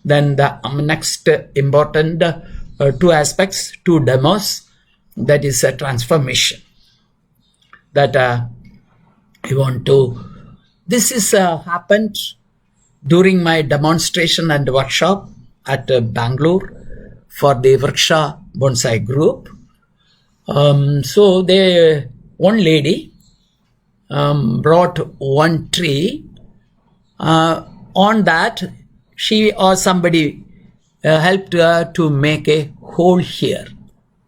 Then the next important two aspects, two demos, that is a transformation that I want to. This is happened during my demonstration and workshop at Bangalore for the Vriksha Bonsai group. So one lady brought one tree. On that, she or somebody helped her to make a hole here.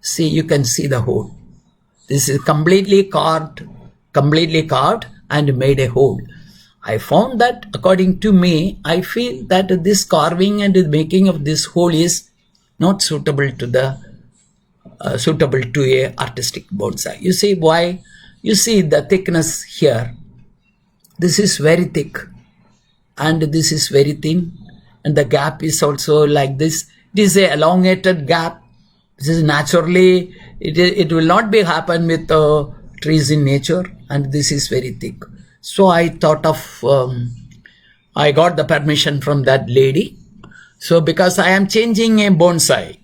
See, you can see the hole. This is completely carved and made a hole. I found that, according to me, I feel that this carving and the making of this hole is not suitable to a artistic bonsai. You see why? You see the thickness here. This is very thick and this is very thin, and the gap is also like this. It is a elongated gap. This is naturally, it will not be happen with trees in nature, and this is very thick. So I thought of, I got the permission from that lady. So because I am changing a bonsai,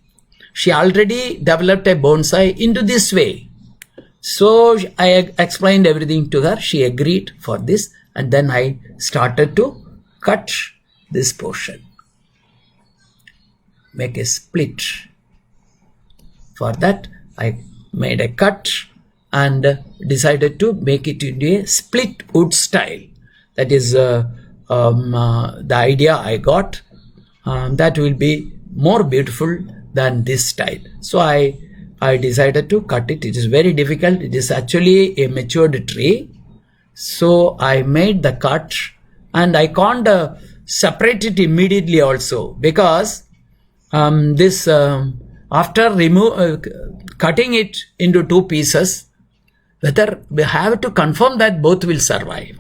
she already developed a bonsai into this way. So I explained everything to her. She agreed for this, and then I started to cut this portion, make a split. For that, I made a cut and decided to make it into a split wood style. That is the idea I got. That will be more beautiful than this style. So I decided to cut it. It is very difficult. It is actually a matured tree. So I made the cut, and I can't separate it immediately also, because after cutting it into two pieces, whether we have to confirm that both will survive.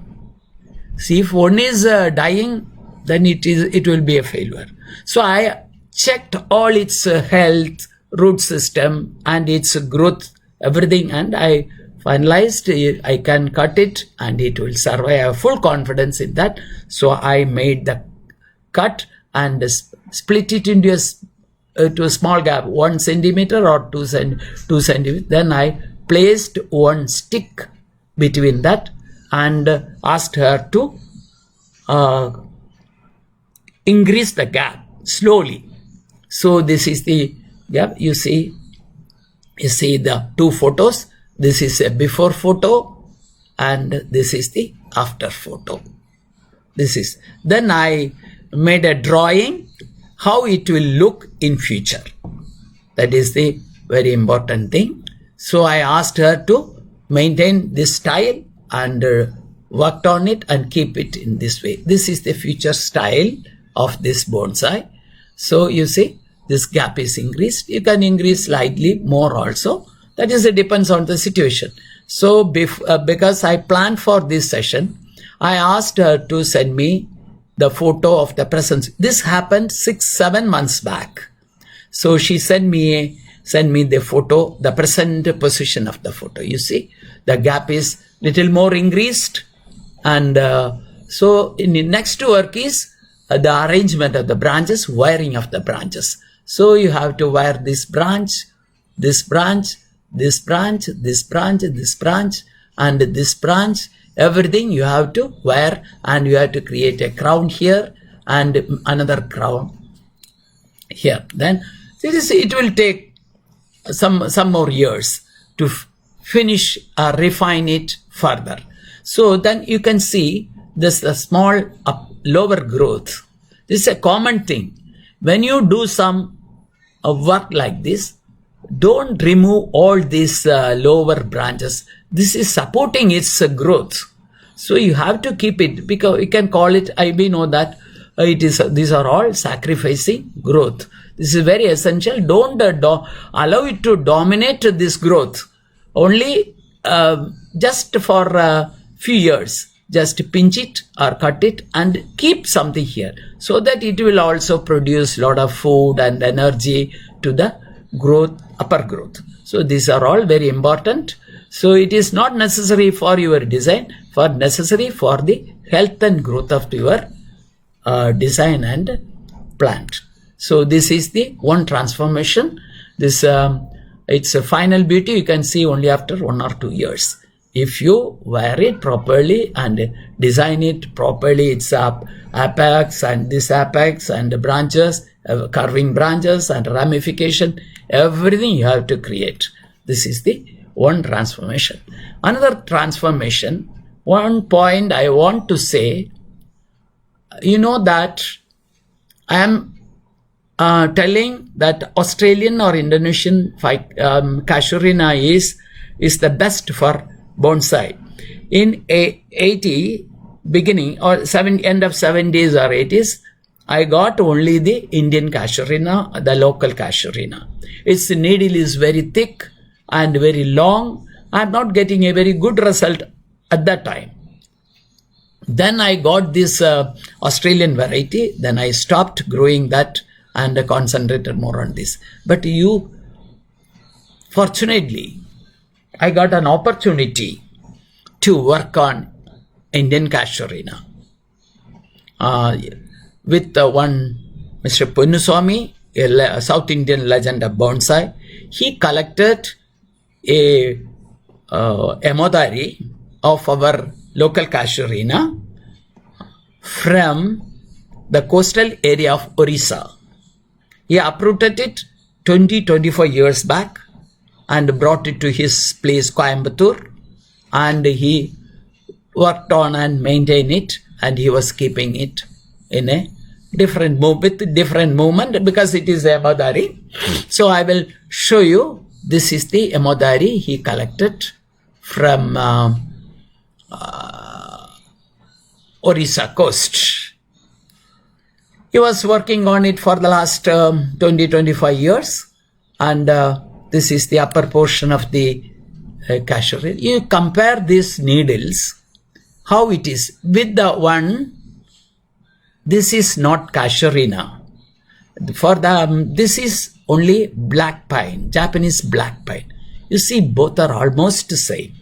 See, if one is dying, then it will be a failure. So I checked all its health, root system, and its growth, everything, and I finalized I can cut it and it will survive. I have full confidence in that. So I made the cut and split it into a small gap, 1 centimeter or 2 centimeters. Then I placed one stick between that and asked her to increase the gap slowly. So this is the gap. You see the two photos. This is a before photo and this is the after photo. Then I made a drawing how it will look in future. That is the very important thing. So I asked her to maintain this style and worked on it and keep it in this way. This is the future style of this bonsai. So you see, this gap is increased. You can increase slightly more also. That is, it depends on the situation. So because I planned for this session, I asked her to send me the photo of the present. This happened 6-7 months back. So she sent me the photo, the present position of the photo. You see, the gap is little more increased. And so in the next work is the arrangement of the branches, wiring of the branches. So you have to wire this branch, this branch, this branch, this branch, this branch, and this branch. Everything you have to wire, and you have to create a crown here and another crown here. Then it will take some more years to finish or refine it further. So then you can see this small lower growth. This is a common thing. When you do some work like this, don't remove all these lower branches. This is supporting its growth. So you have to keep it, because you can call it, we know that these are all sacrificing growth. This is very essential. Don't allow it to dominate this growth. Only just for a few years, just pinch it or cut it and keep something here, so that it will also produce a lot of food and energy to the growth, upper growth. So these are all very important. So it is not necessary for your design, necessary for the health and growth of your design and plant. So this is the one transformation. This it's a final beauty you can see only after 1 or 2 years. If you wear it properly and design it properly, it's apex and this apex and the branches, curving branches and ramification, everything you have to create. This is the one transformation. Another transformation, one point I want to say, you know that I am telling that Australian or Indonesian Casuarina is the best for bonsai. In 80 beginning or end of 70s or 80s, I got only the Indian Casuarina, the local Casuarina. Its needle is very thick and very long. I'm not getting a very good result at that time. Then I got this Australian variety. Then I stopped growing that and concentrated more on this. But fortunately, I got an opportunity to work on Indian Casuarina with one Mr. Punnuswamy, a South Indian legend of bonsai. He collected a emodari of our local Casuarina from the coastal area of Orissa. He uprooted it 24 years back and brought it to his place Coimbatore, and he worked on and maintained it, and he was keeping it in a different movement because it is a emodari. So I will show you. This is the emodari he collected from Orissa coast. He was working on it for the last 20-25 years, and this is the upper portion of the Casuarina. You compare these needles, how it is with the one. This is not Casuarina. For this is only black pine, Japanese black pine. You see, both are almost the same.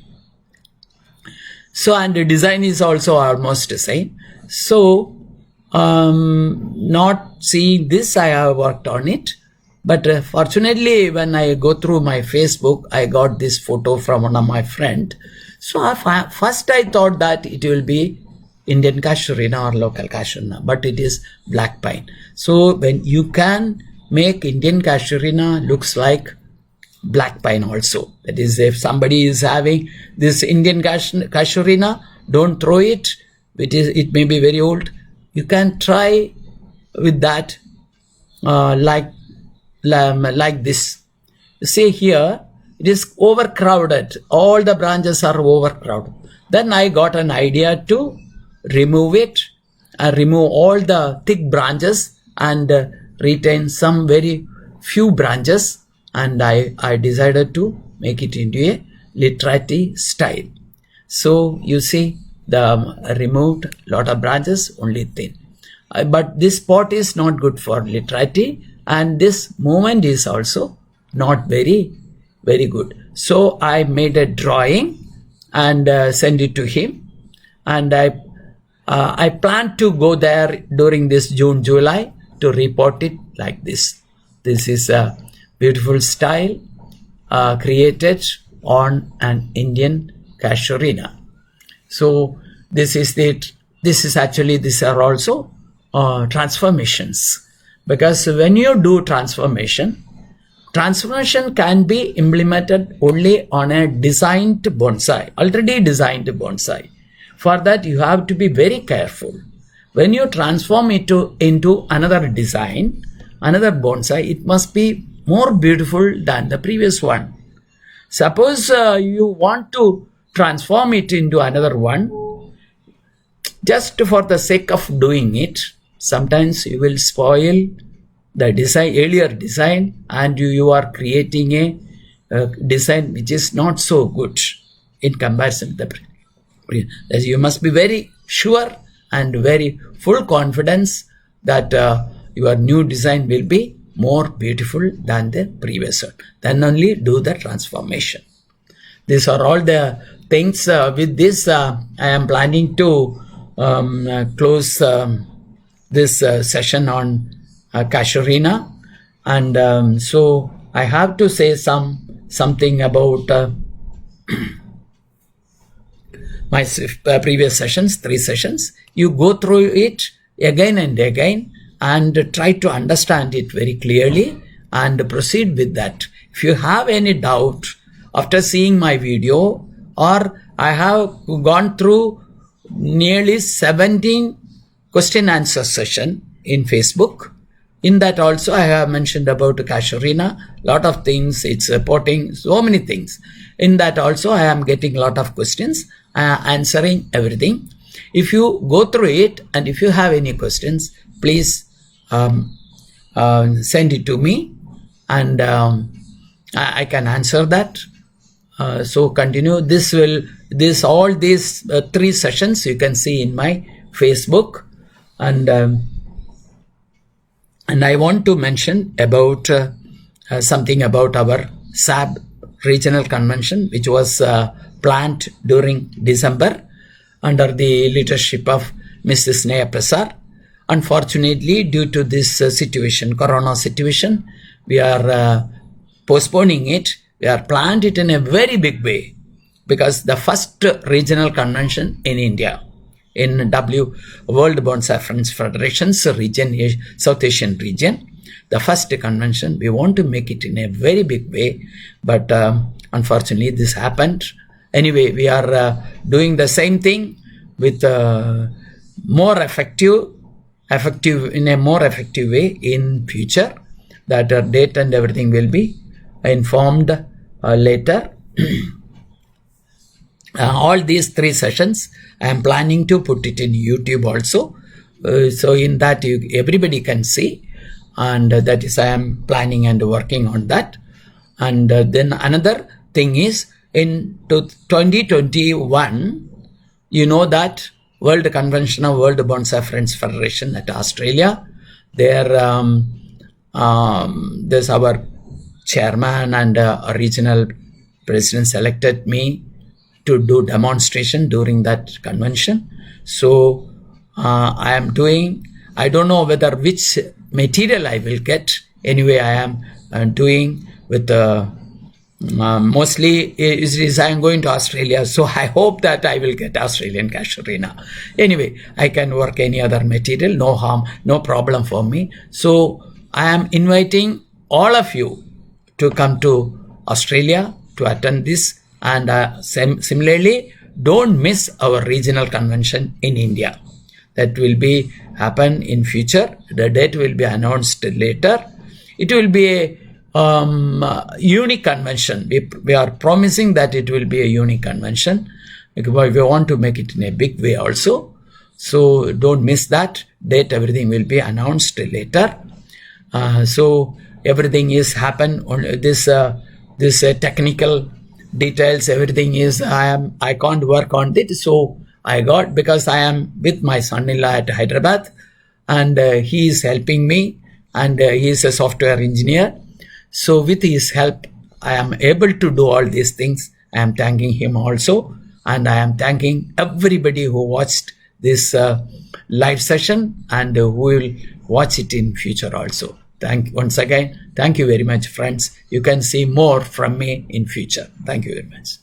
So, and the design is also almost the same. So, not seeing this, I have worked on it. But fortunately, when I go through my Facebook, I got this photo from one of my friends. So, first I thought that it will be Indian Casuarina or local Casuarina, but it is black pine. So, when you can make Indian Casuarina looks like black pine also. That is, if somebody is having this Indian Casuarina, don't throw it. It may be very old. You can try with that like this. You see here, it is overcrowded. All the branches are overcrowded. Then I got an idea to remove it and remove all the thick branches and retain some very few branches, and I decided to make it into a literati style. So you see, the removed lot of branches, only thin. But this pot is not good for literati, and this movement is also not very, very good. So I made a drawing and sent it to him, and I plan to go there during this June, July to report it like this. This is a beautiful style created on an Indian Casuarina. So this is it. These are also transformations, because when you do transformation can be implemented only on a designed bonsai, already designed bonsai. For that, you have to be very careful. When you transform it into another design, another bonsai, it must be more beautiful than the previous one. Suppose you want to transform it into another one, just for the sake of doing it, sometimes you will spoil the earlier design, and you are creating a design which is not so good in comparison to the previous. You must be very sure and very full confidence that your new design will be more beautiful than the previous one. Then only do the transformation. These are all the things. With this, I am planning to close this session on Casuarina, and so I have to say something about my previous sessions, 3 sessions. You go through it again and again and try to understand it very clearly and proceed with that. If you have any doubt after seeing my video, or I have gone through nearly 17 question answer session in Facebook. In that also I have mentioned about Casuarina, lot of things, it's supporting so many things. In that also I am getting lot of questions, answering everything. If you go through it and if you have any questions, please send it to me, and I can answer that. So continue. All these 3 sessions you can see in my Facebook, and I want to mention about something about our SAB regional convention, which was planned during December under the leadership of Mrs. Sneha Prasad. Unfortunately, due to this situation, corona situation, we are postponing it. We are planned it in a very big way, because the first regional convention in India, in World Bonsai Friends Federation's region, South Asian region, the first convention, we want to make it in a very big way, but unfortunately this happened. Anyway, we are doing the same thing with more effective in a more effective way in future. That date and everything will be informed later. All these 3 sessions I am planning to put it in YouTube also, so in that everybody can see, and that is I am planning and working on that. And then another thing is, in 2021, you know that World Convention of World Bonsai Friends Federation at Australia, there's our chairman and regional president selected me to do demonstration during that convention. So I am doing, I don't know whether which material I will get. Anyway, I am doing with mostly is I am going to Australia, so I hope that I will get Australian Casuarina. Anyway, I can work any other material, no harm, no problem for me. So I am inviting all of you to come to Australia to attend this, and similarly, don't miss our regional convention in India. That will be happen in future. The date will be announced later. It will be a unique convention. We are promising that it will be a unique convention, because we want to make it in a big way also. So don't miss that date. Everything will be announced later. So everything is happen on this technical details. Everything is I can't work on it. So because I am with my son-in-law at Hyderabad, and he is helping me, and he is a software engineer. So with his help, I am able to do all these things. I am thanking him also, and I am thanking everybody who watched this live session and who will watch it in future also. Once again, thank you very much, friends. You can see more from me in future. Thank you very much.